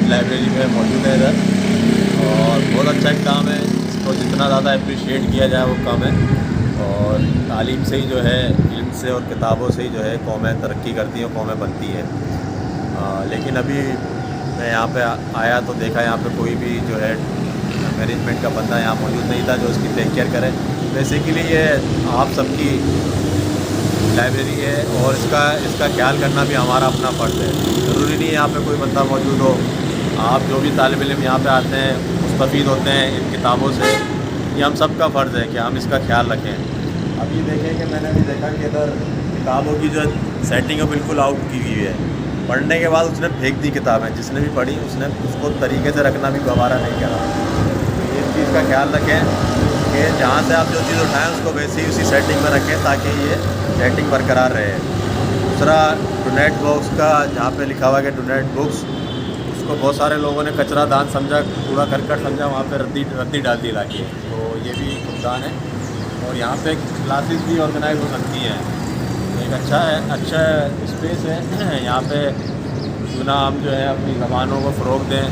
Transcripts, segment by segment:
Library میں موجود ہے ادھر، اور بہت اچھا ایک کام ہے، اس کو جتنا زیادہ اپریشیٹ کیا جائے وہ کام ہے. اور تعلیم سے ہی جو ہے، علم سے اور کتابوں سے ہی جو ہے قومیں ترقی کرتی ہیں، قومیں بنتی ہیں. لیکن ابھی میں یہاں پہ آیا تو دیکھا یہاں پہ کوئی بھی جو ہے مینجمنٹ کا بندہ یہاں موجود نہیں تھا جو اس کی ٹیک کیئر کرے. بیسیکلی یہ آپ سب کی لائبریری ہے، اور اس کا خیال کرنا بھی ہمارا اپنا فرض ہے. ضروری نہیں ہے یہاں پہ کوئی بندہ موجود ہو. آپ جو بھی طالب علم یہاں پہ آتے ہیں مستفید ہوتے ہیں ان کتابوں سے. یہ ہم سب کا فرض ہے کہ ہم اس کا خیال رکھیں. ابھی دیکھیں کہ میں نے بھی دیکھا کہ ادھر کتابوں کی جو سیٹنگ ہے بالکل آؤٹ کی ہوئی ہے. پڑھنے کے بعد اس نے پھینک دی کتابیں، جس نے بھی پڑھی اس نے اس کو طریقے سے رکھنا بھی گوارا نہیں کرا. تو اس چیز کا خیال رکھیں کہ جہاں سے آپ جو چیز اٹھائیں اس کو ویسے ہی اسی سیٹنگ میں رکھیں تاکہ یہ سیٹنگ برقرار رہے. دوسرا ڈونیٹ باکس کا جہاں پہ لکھا ہوا ہے کہ ڈونیٹ بکس، اس کو بہت سارے لوگوں نے کچرا دان سمجھا، کوڑا کرکٹ سمجھا، وہاں پہ ردی ڈال دی لا کے. تو یہ بھی نقصان ہے. اور یہاں پہ کلاسز بھی آرگنائز ہو سکتی ہیں. ایک اچھا اسپیس ہے یہاں پہ. کیوں نہ ہم جو ہے اپنی زبانوں کو فروغ دیں،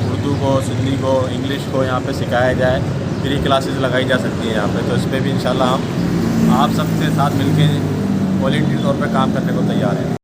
اردو کو، سندھی کو، انگلش کو یہاں پہ سکھایا جائے. فری کلاسز لگائی جا سکتی ہیں یہاں پہ. تو اس پہ بھی انشاءاللہ ہم آپ سب کے ساتھ مل کے والنٹیئر طور پہ کام کرنے کو تیار ہیں.